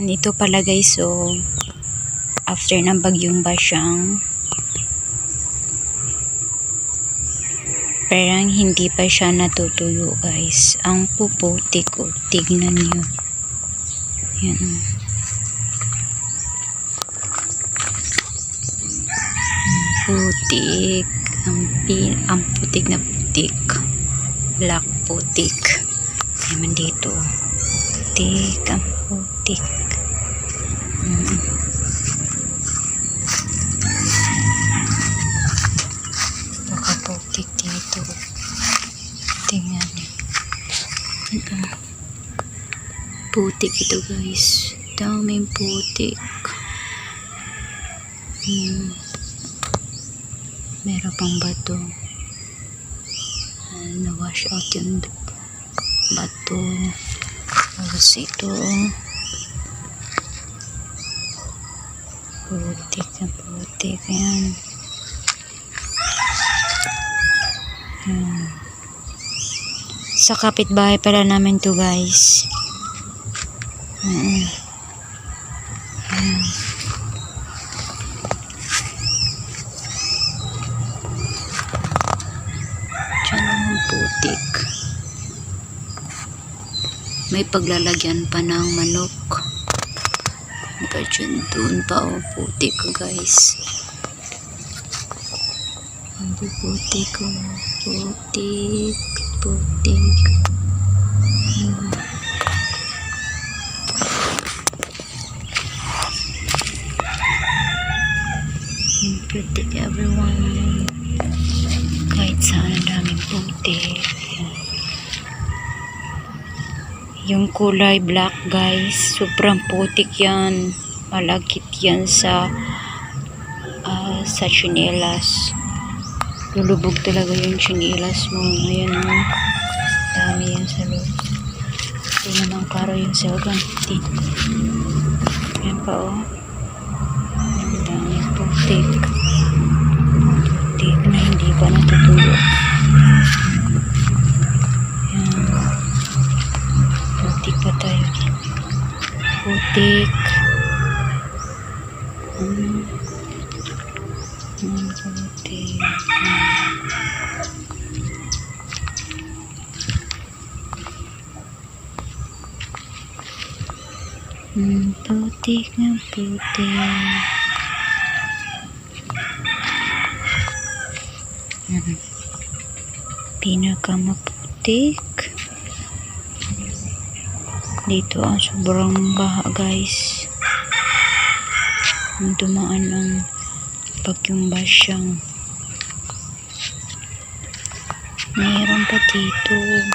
Ito pala guys, so after ng bagyong Basyang, parang hindi pa siya natutuyo guys. Ang puputik ko, tignan nyo. Yan. Putik. Ang putik na putik. Black putik. Naman dito. Putik. Ang putik. Baka putik dito. Tingnan. Putik ito guys. Daming putik. Meron pang bato. Na-wash out yung bato. Tapos ito. Putik na putik. Ayan. Sa kapitbahay pala namin to guys. Putik. May paglalagyan pa ng manok. Hanggang doon pa putik ko guys. Putik ko. Putik. Putik. Putik everyone. Kahit saan ang daming putik. Yung kulay black guys, sobrang putik yan. Malagkit yan sa tsinelas. Lulubog talaga yung tsinelas mo. Ayan o. Dami yan sa loob. Ito naman karo yung selgang putik. Ayan pa o. Dami putik. Putik na hindi pa natutuyo. Putik pa tayo. Putik. Putik. Putik na putik. Pinakamaputik. Dito ang sobrang baha guys. Dumaan ang bagyong Basyang. Mayroon pa dito.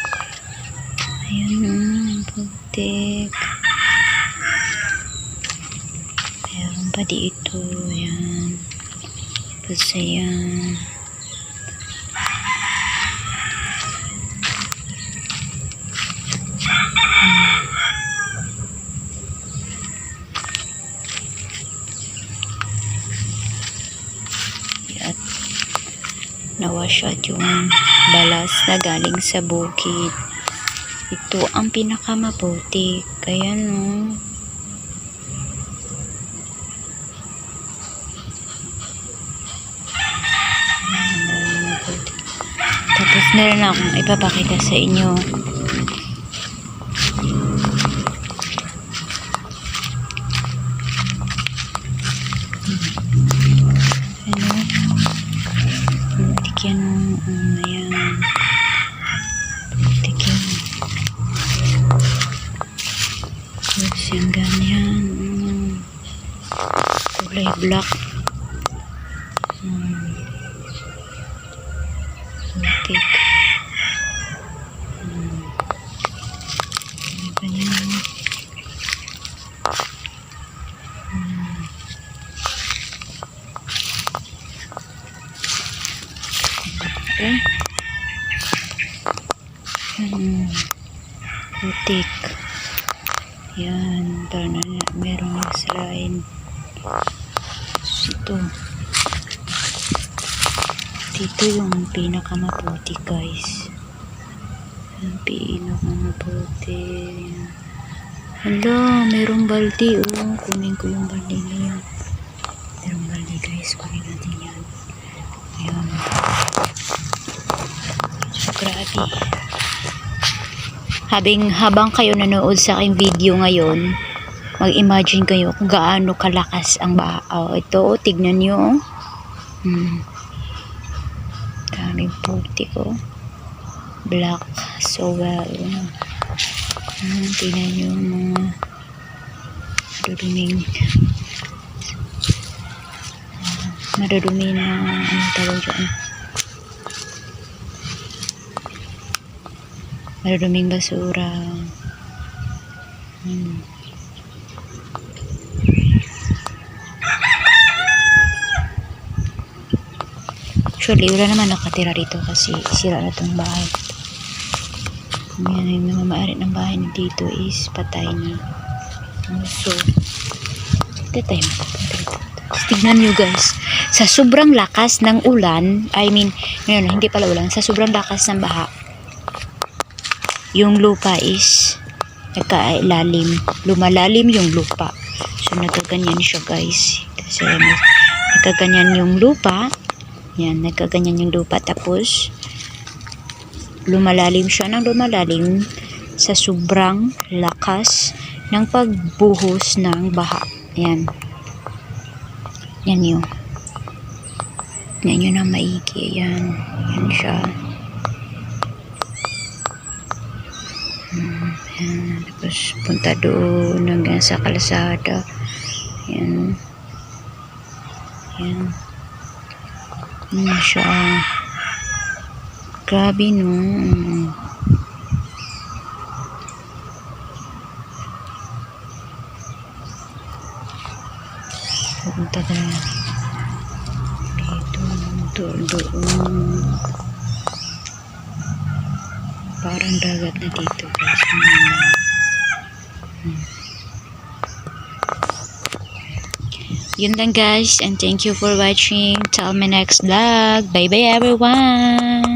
Ayan, putik. Mayroon pa dito. Ayan. Tapos ayan. At na-wash out yung balas na galing sa bukid. Ito ang pinakamaputik. Ayan o. Tapos meron akong ipapakita sa inyo. Ayan. Putik yan. Tapos yung ganyan. Kulay black. Putik. Ganyan. Okay. Putik. Yan. Meron yung slime. Dito yung pinakamaputik guys. Yung pinakamaputik. Hala, merong balde oh. Kunin ko yung balde na yan. Merong balde guys, kunin natin yan. Ayan. So, grabe. Habang kayo nanood sa aking video ngayon, mag-imagine kayo kung gaano kalakas ang baha. Oh, ito, oh, tignan nyo. Daming putik ko. Black soil. Tignan nyo yung mga madudumi na ano tawag dyan. Maduduming basura. Actually, wala naman nakatira dito kasi sira na itong bahay. Yan, yung namamaarit ng bahay na dito is patay na. So, dito tayo makapunta dito. Tignan nyo guys, sa sobrang lakas ng ulan, ngayon, hindi pala ulan, sa sobrang lakas ng baha, yung lupa is nagkailalim, lumalalim yung lupa. So, nagkaganyan siya guys. Kasi nagkaganyan yung lupa. Yan, nagkaganyan yung lupa. Tapos, lumalalim siya ng lumalalim sa sobrang lakas ng pagbuhos ng baha. Yan. Yan yun. Yan yun ang maigi. Yan. Yan siya. Yan. Tapos punta doon hanggang sa kalsada. Yan. Yan. Yan siya. Grabe no. Pupunta tayo. Dito. Doon. Parang dagat na dito guys. Yun lang guys, and thank you for watching. Till my next vlog. Bye bye everyone.